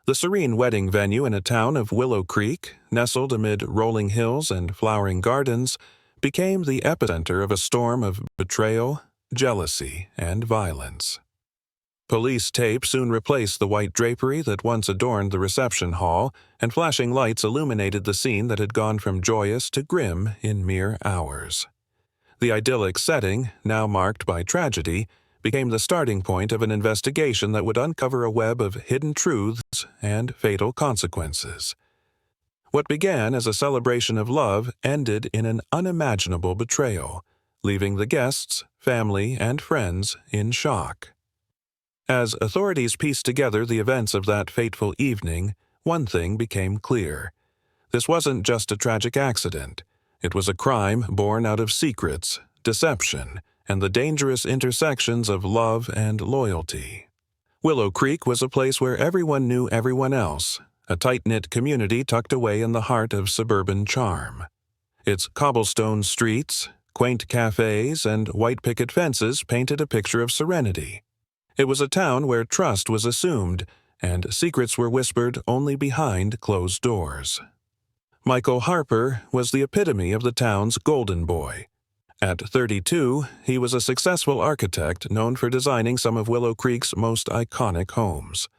The serene wedding venue in a town of Willow Creek, nestled amid rolling hills and flowering gardens, became the epicenter of a storm of betrayal, jealousy, and violence. Police tape soon replaced the white drapery that once adorned the reception hall, and flashing lights illuminated the scene that had gone from joyous to grim in mere hours. The idyllic setting, now marked by tragedy, became the starting point of an investigation that would uncover a web of hidden truths and fatal consequences. What began as a celebration of love ended in an unimaginable betrayal, leaving the guests, family, and friends in shock. As authorities pieced together the events of that fateful evening, one thing became clear. This wasn't just a tragic accident. It was a crime born out of secrets, deception, and the dangerous intersections of love and loyalty. Willow Creek was a place where everyone knew everyone else, a tight-knit community tucked away in the heart of suburban charm. Its cobblestone streets, quaint cafes, and white picket fences painted a picture of serenity. It was a town where trust was assumed, and secrets were whispered only behind closed doors. Michael Harper was the epitome of the town's golden boy. At 32, he was a successful architect known for designing some of Willow Creek's most iconic homes.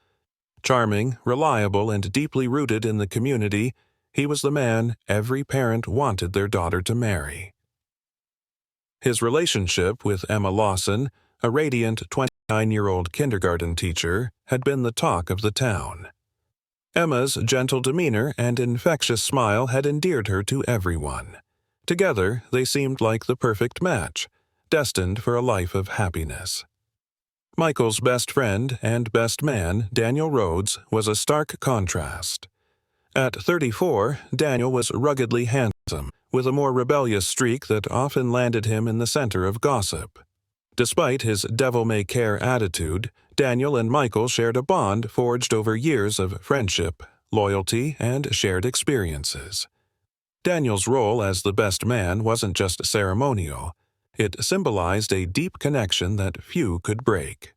Charming, reliable, and deeply rooted in the community, he was the man every parent wanted their daughter to marry. His relationship with Emma Lawson, a radiant 29-year-old kindergarten teacher, had been the talk of the town. Emma's gentle demeanor and infectious smile had endeared her to everyone. Together, they seemed like the perfect match, destined for a life of happiness. Michael's best friend and best man, Daniel Rhodes, was a stark contrast. At 34, Daniel was ruggedly handsome, with a more rebellious streak that often landed him in the center of gossip. Despite his devil-may-care attitude, Daniel and Michael shared a bond forged over years of friendship, loyalty, and shared experiences. Daniel's role as the best man wasn't just ceremonial. It symbolized a deep connection that few could break.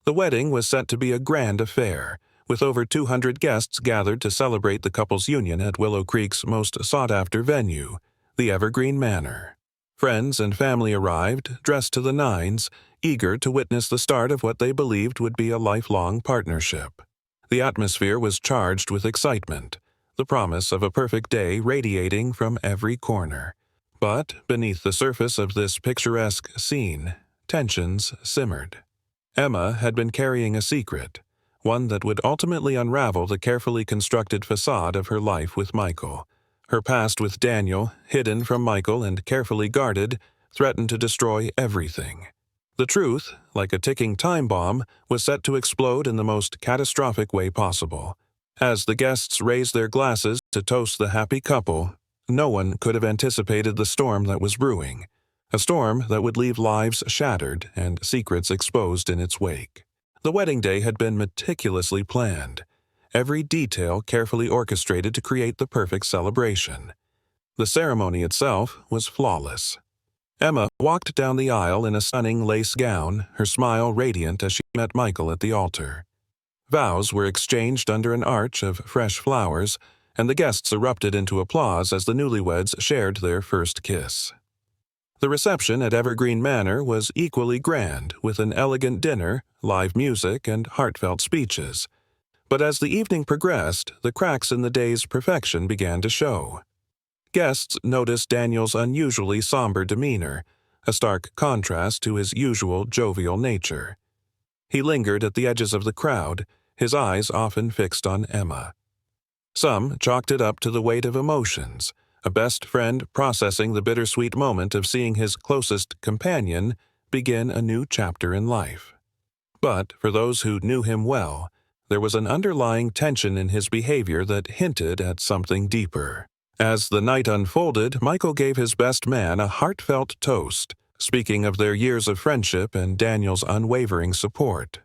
The wedding was set to be a grand affair, with over 200 guests gathered to celebrate the couple's union at Willow Creek's most sought-after venue, the Evergreen Manor. Friends and family arrived, dressed to the nines, eager to witness the start of what they believed would be a lifelong partnership. The atmosphere was charged with excitement, the promise of a perfect day radiating from every corner. But beneath the surface of this picturesque scene, tensions simmered. Emma had been carrying a secret, one that would ultimately unravel the carefully constructed facade of her life with Michael. Her past with Daniel, hidden from Michael and carefully guarded, threatened to destroy everything. The truth, like a ticking time bomb, was set to explode in the most catastrophic way possible. As the guests raised their glasses to toast the happy couple, no one could have anticipated the storm that was brewing, a storm that would leave lives shattered and secrets exposed in its wake. The wedding day had been meticulously planned, every detail carefully orchestrated to create the perfect celebration. The ceremony itself was flawless. Emma walked down the aisle in a stunning lace gown, her smile radiant as she met Michael at the altar. Vows were exchanged under an arch of fresh flowers, and the guests erupted into applause as the newlyweds shared their first kiss. The reception at Evergreen Manor was equally grand, with an elegant dinner, live music, and heartfelt speeches. But as the evening progressed, the cracks in the day's perfection began to show. Guests noticed Daniel's unusually somber demeanor, a stark contrast to his usual jovial nature. He lingered at the edges of the crowd, his eyes often fixed on Emma. Some chalked it up to the weight of emotions, a best friend processing the bittersweet moment of seeing his closest companion begin a new chapter in life. But for those who knew him well, there was an underlying tension in his behavior that hinted at something deeper. As the night unfolded, Michael gave his best man a heartfelt toast, speaking of their years of friendship and Daniel's unwavering support.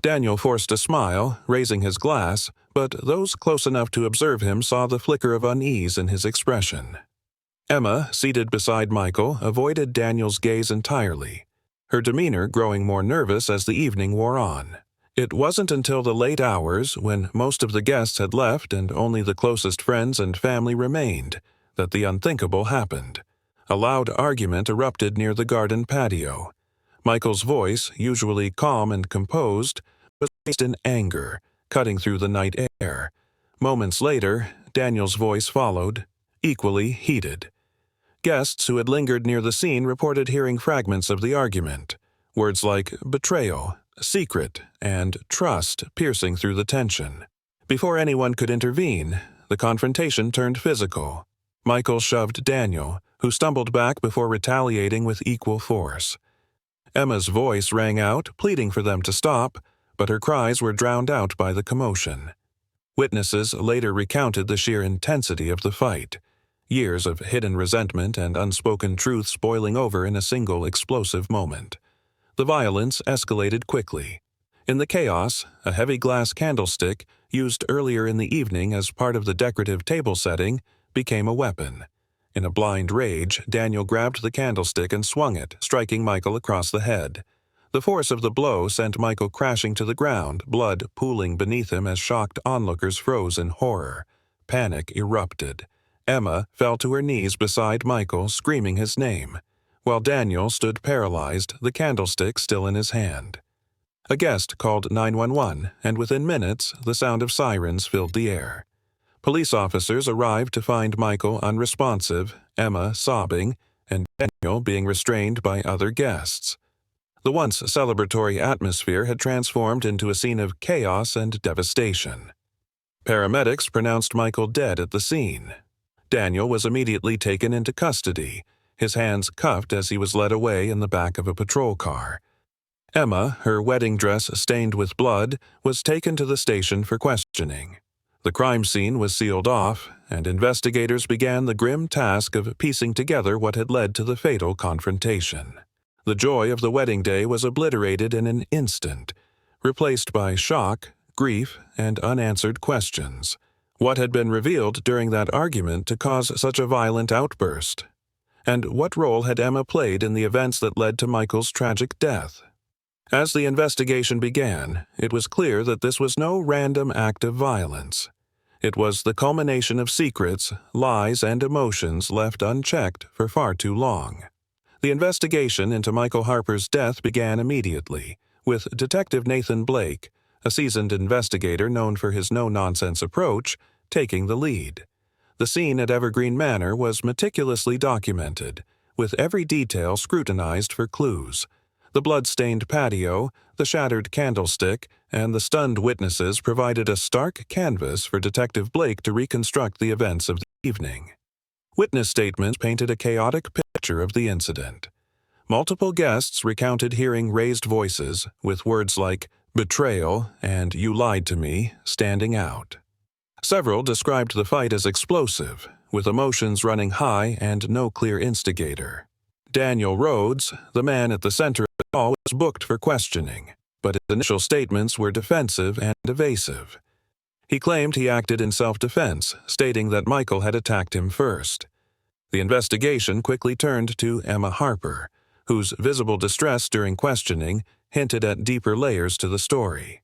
Daniel forced a smile, raising his glass, but those close enough to observe him saw the flicker of unease in his expression. Emma, seated beside Michael, avoided Daniel's gaze entirely, her demeanor growing more nervous as the evening wore on. It wasn't until the late hours, when most of the guests had left and only the closest friends and family remained, that the unthinkable happened. A loud argument erupted near the garden patio. Michael's voice, usually calm and composed, was raised in anger, cutting through the night air. Moments later, Daniel's voice followed, equally heated. Guests who had lingered near the scene reported hearing fragments of the argument. Words like betrayal, secret, and trust piercing through the tension. Before anyone could intervene, the confrontation turned physical. Michael shoved Daniel, who stumbled back before retaliating with equal force. Emma's voice rang out, pleading for them to stop, but her cries were drowned out by the commotion. Witnesses later recounted the sheer intensity of the fight, years of hidden resentment and unspoken truths boiling over in a single explosive moment. The violence escalated quickly. In the chaos, a heavy glass candlestick, used earlier in the evening as part of the decorative table setting, became a weapon. In a blind rage, Daniel grabbed the candlestick and swung it, striking Michael across the head. The force of the blow sent Michael crashing to the ground, blood pooling beneath him as shocked onlookers froze in horror. Panic erupted. Emma fell to her knees beside Michael, screaming his name, while Daniel stood paralyzed, the candlestick still in his hand. A guest called 911, and within minutes, the sound of sirens filled the air. Police officers arrived to find Michael unresponsive, Emma sobbing, and Daniel being restrained by other guests. The once celebratory atmosphere had transformed into a scene of chaos and devastation. Paramedics pronounced Michael dead at the scene. Daniel was immediately taken into custody, his hands cuffed as he was led away in the back of a patrol car. Emma, her wedding dress stained with blood, was taken to the station for questioning. The crime scene was sealed off, and investigators began the grim task of piecing together what had led to the fatal confrontation. The joy of the wedding day was obliterated in an instant, replaced by shock, grief, and unanswered questions. What had been revealed during that argument to cause such a violent outburst? And what role had Emma played in the events that led to Michael's tragic death? As the investigation began, it was clear that this was no random act of violence. It was the culmination of secrets, lies, and emotions left unchecked for far too long. The investigation into Michael Harper's death began immediately, with Detective Nathan Blake, a seasoned investigator known for his no-nonsense approach, taking the lead. The scene at Evergreen Manor was meticulously documented, with every detail scrutinized for clues. The blood-stained patio, the shattered candlestick, and the stunned witnesses provided a stark canvas for Detective Blake to reconstruct the events of the evening. Witness statements painted a chaotic picture of the incident. Multiple guests recounted hearing raised voices, with words like betrayal and "you lied to me" standing out. Several described the fight as explosive, with emotions running high and no clear instigator. Daniel Rhodes, the man at the center of it all, was booked for questioning, but his initial statements were defensive and evasive. He claimed he acted in self-defense, stating that Michael had attacked him first. The investigation quickly turned to Emma Harper, whose visible distress during questioning hinted at deeper layers to the story.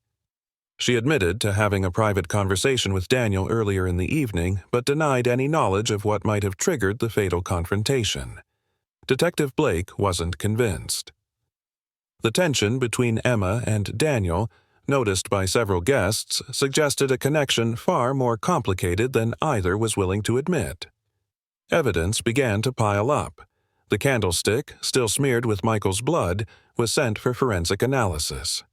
She admitted to having a private conversation with Daniel earlier in the evening, but denied any knowledge of what might have triggered the fatal confrontation. Detective Blake wasn't convinced. The tension between Emma and Daniel, noticed by several guests, suggested a connection far more complicated than either was willing to admit. Evidence began to pile up. The candlestick, still smeared with Michael's blood, was sent for forensic analysis.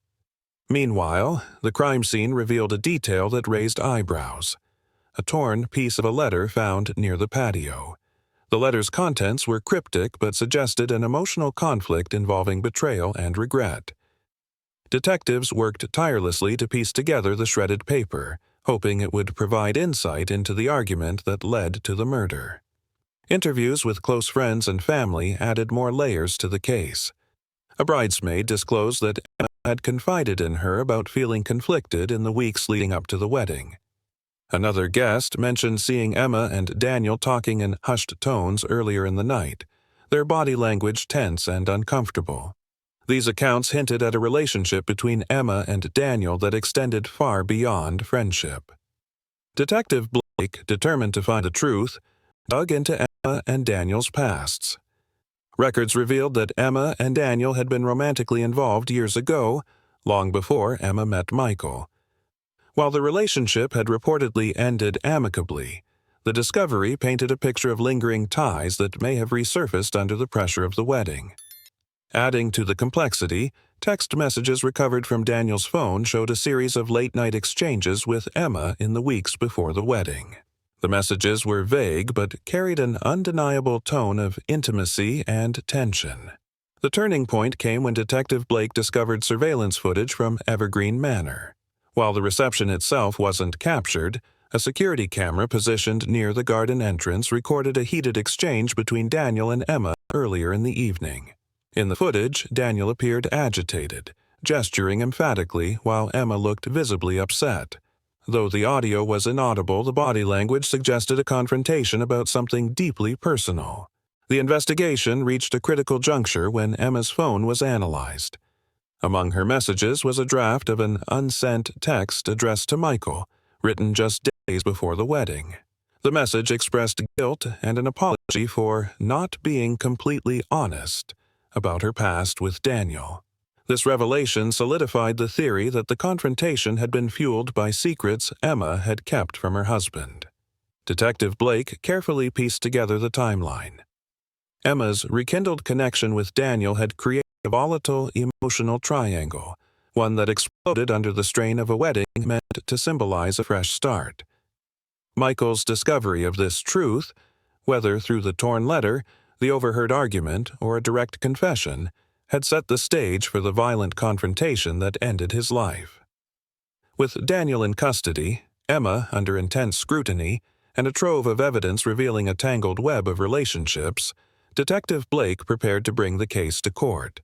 Meanwhile, the crime scene revealed a detail that raised eyebrows: a torn piece of a letter found near the patio. The letter's contents were cryptic but suggested an emotional conflict involving betrayal and regret. Detectives worked tirelessly to piece together the shredded paper, hoping it would provide insight into the argument that led to the murder. Interviews with close friends and family added more layers to the case. A bridesmaid disclosed that Emma had confided in her about feeling conflicted in the weeks leading up to the wedding. Another guest mentioned seeing Emma and Daniel talking in hushed tones earlier in the night, their body language tense and uncomfortable. These accounts hinted at a relationship between Emma and Daniel that extended far beyond friendship. Detective Blake, determined to find the truth, dug into Emma and Daniel's pasts. Records revealed that Emma and Daniel had been romantically involved years ago, long before Emma met Michael. While the relationship had reportedly ended amicably, the discovery painted a picture of lingering ties that may have resurfaced under the pressure of the wedding. Adding to the complexity, text messages recovered from Daniel's phone showed a series of late-night exchanges with Emma in the weeks before the wedding. The messages were vague but carried an undeniable tone of intimacy and tension. The turning point came when Detective Blake discovered surveillance footage from Evergreen Manor. While the reception itself wasn't captured, a security camera positioned near the garden entrance recorded a heated exchange between Daniel and Emma earlier in the evening. In the footage, Daniel appeared agitated, gesturing emphatically while Emma looked visibly upset. Though the audio was inaudible, the body language suggested a confrontation about something deeply personal. The investigation reached a critical juncture when Emma's phone was analyzed. Among her messages was a draft of an unsent text addressed to Michael, written just days before the wedding. The message expressed guilt and an apology for not being completely honest about her past with Daniel. This revelation solidified the theory that the confrontation had been fueled by secrets Emma had kept from her husband. Detective Blake carefully pieced together the timeline. Emma's rekindled connection with Daniel had created a volatile emotional triangle, one that exploded under the strain of a wedding meant to symbolize a fresh start. Michael's discovery of this truth, whether through the torn letter, the overheard argument, or a direct confession, had set the stage for the violent confrontation that ended his life. With Daniel in custody, Emma under intense scrutiny, and a trove of evidence revealing a tangled web of relationships, Detective Blake prepared to bring the case to court.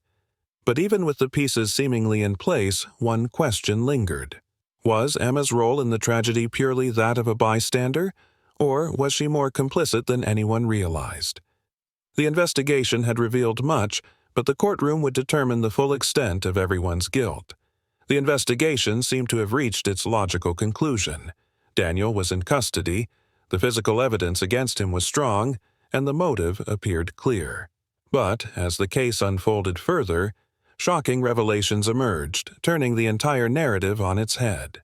But even with the pieces seemingly in place, one question lingered. Was Emma's role in the tragedy purely that of a bystander, or was she more complicit than anyone realized? The investigation had revealed much, but the courtroom would determine the full extent of everyone's guilt. The investigation seemed to have reached its logical conclusion. Daniel was in custody, the physical evidence against him was strong, and the motive appeared clear. But, as the case unfolded further, shocking revelations emerged, turning the entire narrative on its head.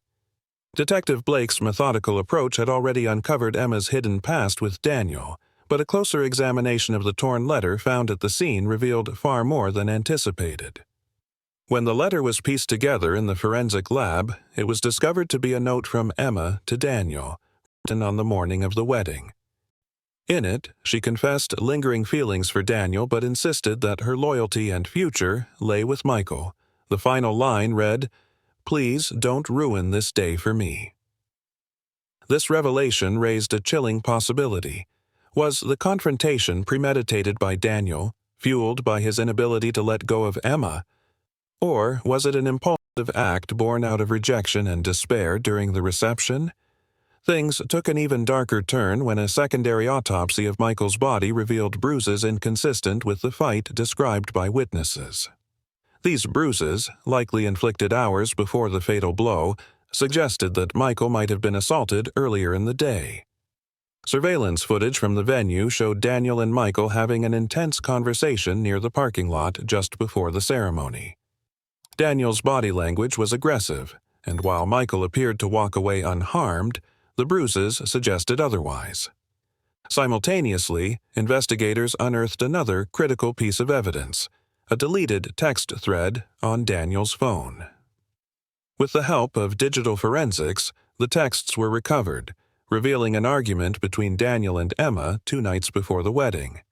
Detective Blake's methodical approach had already uncovered Emma's hidden past with Daniel, but a closer examination of the torn letter found at the scene revealed far more than anticipated. When the letter was pieced together in the forensic lab, it was discovered to be a note from Emma to Daniel, written on the morning of the wedding. In it, she confessed lingering feelings for Daniel but insisted that her loyalty and future lay with Michael. The final line read, "Please don't ruin this day for me." This revelation raised a chilling possibility. Was the confrontation premeditated by Daniel, fueled by his inability to let go of Emma? Or was it an impulsive act born out of rejection and despair during the reception? Things took an even darker turn when a secondary autopsy of Michael's body revealed bruises inconsistent with the fight described by witnesses. These bruises, likely inflicted hours before the fatal blow, suggested that Michael might have been assaulted earlier in the day. Surveillance footage from the venue showed Daniel and Michael having an intense conversation near the parking lot just before the ceremony. Daniel's body language was aggressive, and while Michael appeared to walk away unharmed, the bruises suggested otherwise. Simultaneously, investigators unearthed another critical piece of evidence, a deleted text thread on Daniel's phone. With the help of digital forensics, the texts were recovered, revealing an argument between Daniel and Emma 2 nights before the wedding.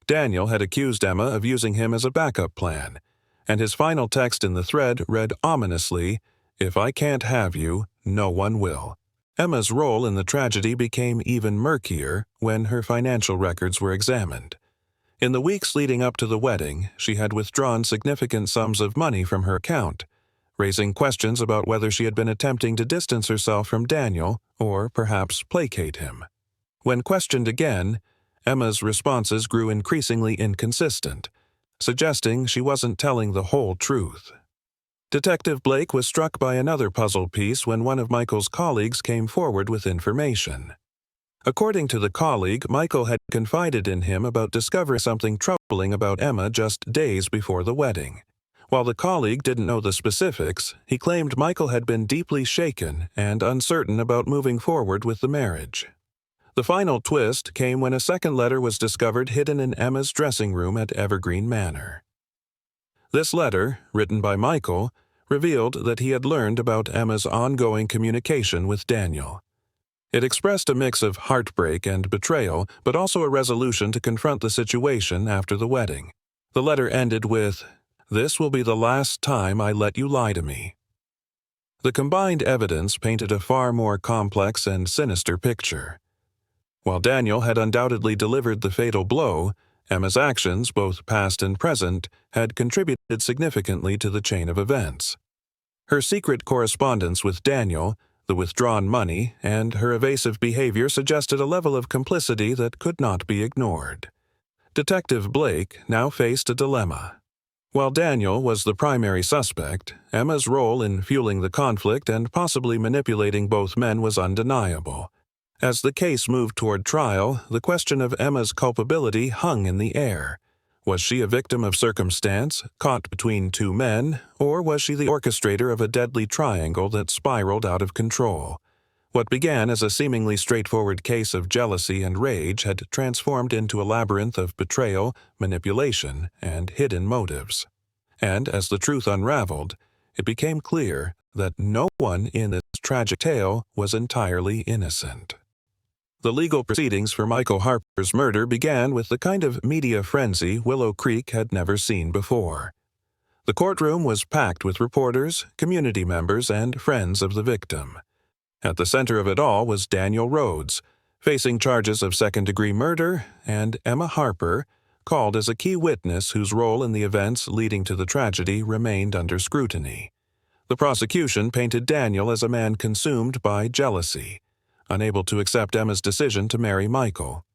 Daniel had accused Emma of using him as a backup plan, and his final text in the thread read ominously, "If I can't have you, no one will." Emma's role in the tragedy became even murkier when her financial records were examined. In the weeks leading up to the wedding, she had withdrawn significant sums of money from her account, raising questions about whether she had been attempting to distance herself from Daniel or perhaps placate him. When questioned again, Emma's responses grew increasingly inconsistent, suggesting she wasn't telling the whole truth. Detective Blake was struck by another puzzle piece when one of Michael's colleagues came forward with information. According to the colleague, Michael had confided in him about discovering something troubling about Emma just days before the wedding. While the colleague didn't know the specifics, he claimed Michael had been deeply shaken and uncertain about moving forward with the marriage. The final twist came when a second letter was discovered hidden in Emma's dressing room at Evergreen Manor. This letter, written by Michael, revealed that he had learned about Emma's ongoing communication with Daniel. It expressed a mix of heartbreak and betrayal, but also a resolution to confront the situation after the wedding. The letter ended with, "This will be the last time I let you lie to me." The combined evidence painted a far more complex and sinister picture. While Daniel had undoubtedly delivered the fatal blow, Emma's actions, both past and present, had contributed significantly to the chain of events. Her secret correspondence with Daniel, the withdrawn money, and her evasive behavior suggested a level of complicity that could not be ignored. Detective Blake now faced a dilemma. While Daniel was the primary suspect, Emma's role in fueling the conflict and possibly manipulating both men was undeniable. As the case moved toward trial, the question of Emma's culpability hung in the air. Was she a victim of circumstance, caught between two men, or was she the orchestrator of a deadly triangle that spiraled out of control? What began as a seemingly straightforward case of jealousy and rage had transformed into a labyrinth of betrayal, manipulation, and hidden motives. And as the truth unraveled, it became clear that no one in this tragic tale was entirely innocent. The legal proceedings for Michael Harper's murder began with the kind of media frenzy Willow Creek had never seen before. The courtroom was packed with reporters, community members, and friends of the victim. At the center of it all was Daniel Rhodes, facing charges of second-degree murder, and Emma Harper, called as a key witness whose role in the events leading to the tragedy remained under scrutiny. The prosecution painted Daniel as a man consumed by jealousy, unable to accept Emma's decision to marry Michael.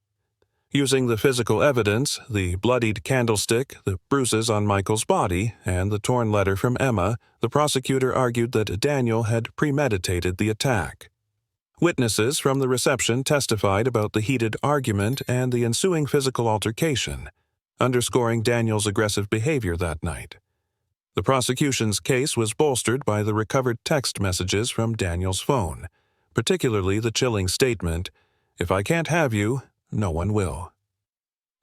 Using the physical evidence, the bloodied candlestick, the bruises on Michael's body, and the torn letter from Emma, the prosecutor argued that Daniel had premeditated the attack. Witnesses from the reception testified about the heated argument and the ensuing physical altercation, underscoring Daniel's aggressive behavior that night. The prosecution's case was bolstered by the recovered text messages from Daniel's phone, particularly the chilling statement, "If I can't have you, no one will."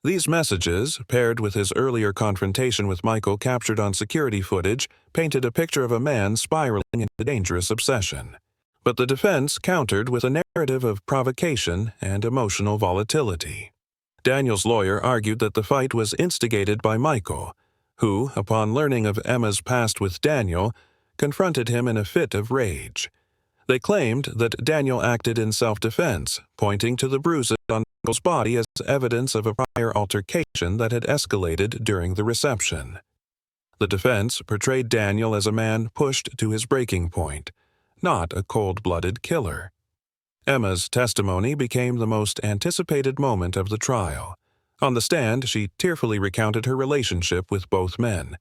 These messages, paired with his earlier confrontation with Michael captured on security footage, painted a picture of a man spiraling into dangerous obsession. But the defense countered with a narrative of provocation and emotional volatility. Daniel's lawyer argued that the fight was instigated by Michael, who, upon learning of Emma's past with Daniel, confronted him in a fit of rage. They claimed that Daniel acted in self-defense, pointing to the bruises on Michael's body as evidence of a prior altercation that had escalated during the reception. The defense portrayed Daniel as a man pushed to his breaking point, not a cold-blooded killer. Emma's testimony became the most anticipated moment of the trial. On the stand, she tearfully recounted her relationship with both men.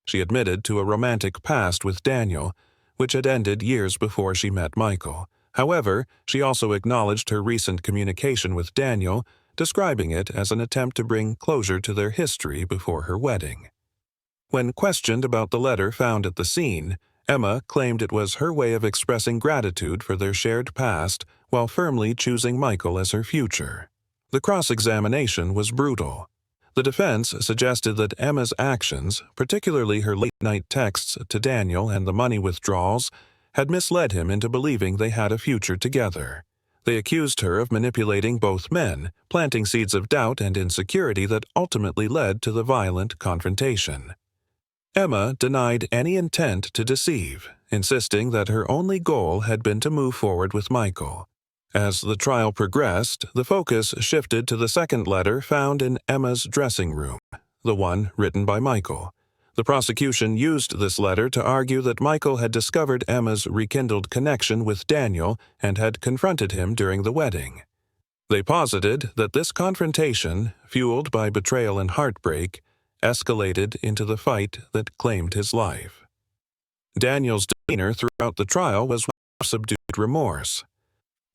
She admitted to a romantic past with Daniel, which had ended years before she met Michael. However, she also acknowledged her recent communication with Daniel, describing it as an attempt to bring closure to their history before her wedding. When questioned about the letter found at the scene, Emma claimed it was her way of expressing gratitude for their shared past while firmly choosing Michael as her future. The cross-examination was brutal. The defense suggested that Emma's actions, particularly her late-night texts to Daniel and the money withdrawals, had misled him into believing they had a future together. They accused her of manipulating both men, planting seeds of doubt and insecurity that ultimately led to the violent confrontation. Emma denied any intent to deceive, insisting that her only goal had been to move forward with Michael. As the trial progressed, the focus shifted to the second letter found in Emma's dressing room, the one written by Michael. The prosecution used this letter to argue that Michael had discovered Emma's rekindled connection with Daniel and had confronted him during the wedding. They posited that this confrontation, fueled by betrayal and heartbreak, escalated into the fight that claimed his life. Daniel's demeanor throughout the trial was one of subdued remorse.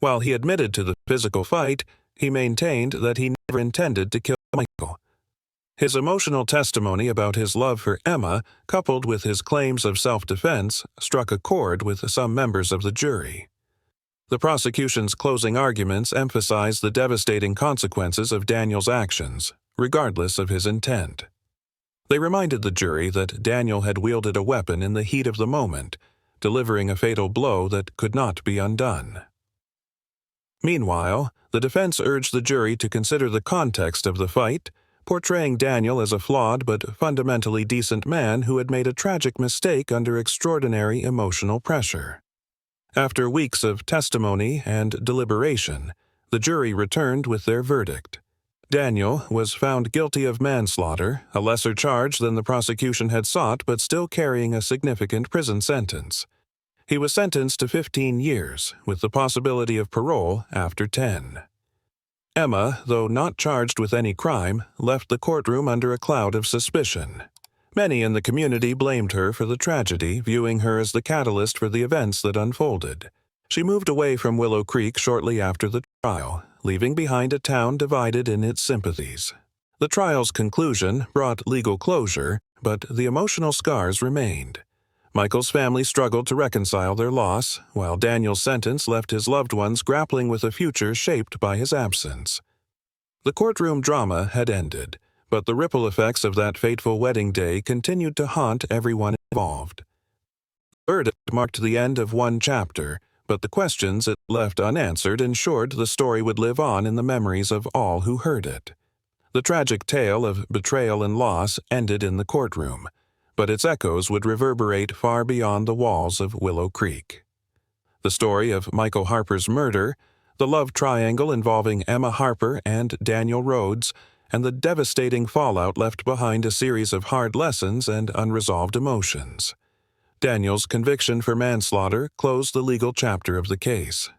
While he admitted to the physical fight, he maintained that he never intended to kill Michael. His emotional testimony about his love for Emma, coupled with his claims of self-defense, struck a chord with some members of the jury. The prosecution's closing arguments emphasized the devastating consequences of Daniel's actions, regardless of his intent. They reminded the jury that Daniel had wielded a weapon in the heat of the moment, delivering a fatal blow that could not be undone. Meanwhile, the defense urged the jury to consider the context of the fight, portraying Daniel as a flawed but fundamentally decent man who had made a tragic mistake under extraordinary emotional pressure. After weeks of testimony and deliberation, the jury returned with their verdict. Daniel was found guilty of manslaughter, a lesser charge than the prosecution had sought but still carrying a significant prison sentence. He was sentenced to 15 years, with the possibility of parole after 10. Emma, though not charged with any crime, left the courtroom under a cloud of suspicion. Many in the community blamed her for the tragedy, viewing her as the catalyst for the events that unfolded. She moved away from Willow Creek shortly after the trial, leaving behind a town divided in its sympathies. The trial's conclusion brought legal closure, but the emotional scars remained. Michael's family struggled to reconcile their loss, while Daniel's sentence left his loved ones grappling with a future shaped by his absence. The courtroom drama had ended, but the ripple effects of that fateful wedding day continued to haunt everyone involved. The verdict marked the end of one chapter, but the questions it left unanswered ensured the story would live on in the memories of all who heard it. The tragic tale of betrayal and loss ended in the courtroom, but its echoes would reverberate far beyond the walls of Willow Creek. The story of Michael Harper's murder, the love triangle involving Emma Harper and Daniel Rhodes, and the devastating fallout left behind a series of hard lessons and unresolved emotions. Daniel's conviction for manslaughter closed the legal chapter of the case.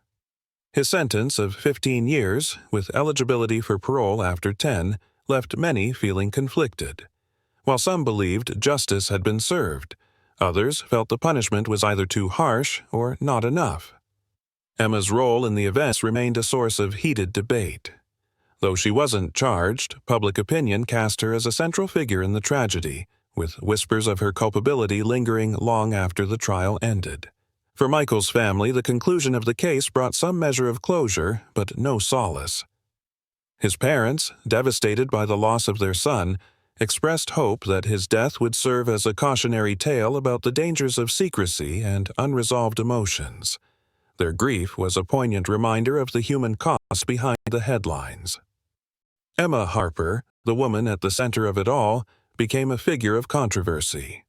His sentence of 15 years, with eligibility for parole after 10, left many feeling conflicted. While some believed justice had been served, others felt the punishment was either too harsh or not enough. Emma's role in the events remained a source of heated debate. Though she wasn't charged, public opinion cast her as a central figure in the tragedy, with whispers of her culpability lingering long after the trial ended. For Michael's family, the conclusion of the case brought some measure of closure, but no solace. His parents, devastated by the loss of their son, expressed hope that his death would serve as a cautionary tale about the dangers of secrecy and unresolved emotions. Their grief was a poignant reminder of the human cost behind the headlines. Emma Harper, the woman at the center of it all, became a figure of controversy.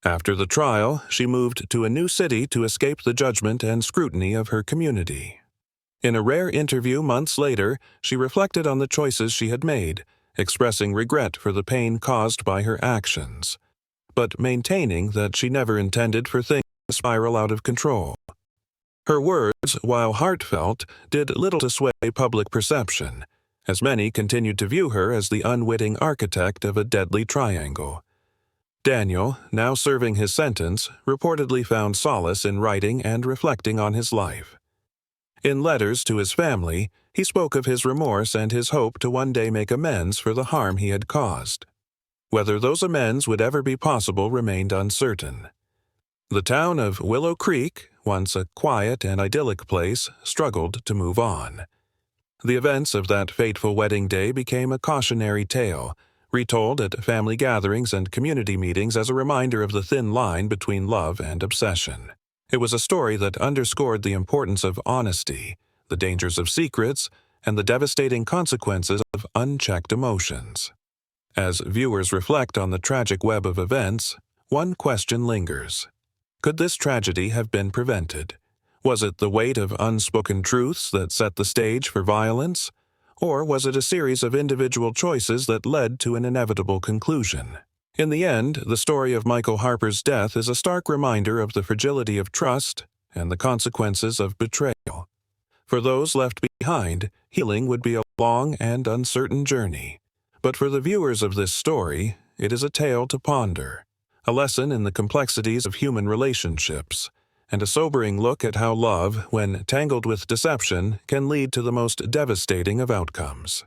After the trial, she moved to a new city to escape the judgment and scrutiny of her community. In a rare interview months later, she reflected on the choices she had made, expressing regret for the pain caused by her actions, but maintaining that she never intended for things to spiral out of control. Her words, while heartfelt, did little to sway public perception, as many continued to view her as the unwitting architect of a deadly triangle. Daniel, now serving his sentence, reportedly found solace in writing and reflecting on his life. In letters to his family, he spoke of his remorse and his hope to one day make amends for the harm he had caused. Whether those amends would ever be possible remained uncertain. The town of Willow Creek, once a quiet and idyllic place, struggled to move on. The events of that fateful wedding day became a cautionary tale, retold at family gatherings and community meetings as a reminder of the thin line between love and obsession. It was a story that underscored the importance of honesty, the dangers of secrets, and the devastating consequences of unchecked emotions. As viewers reflect on the tragic web of events, one question lingers. Could this tragedy have been prevented? Was it the weight of unspoken truths that set the stage for violence? Or was it a series of individual choices that led to an inevitable conclusion? In the end, the story of Michael Harper's death is a stark reminder of the fragility of trust and the consequences of betrayal. For those left behind, healing would be a long and uncertain journey. But for the viewers of this story, it is a tale to ponder, a lesson in the complexities of human relationships, and a sobering look at how love, when tangled with deception, can lead to the most devastating of outcomes.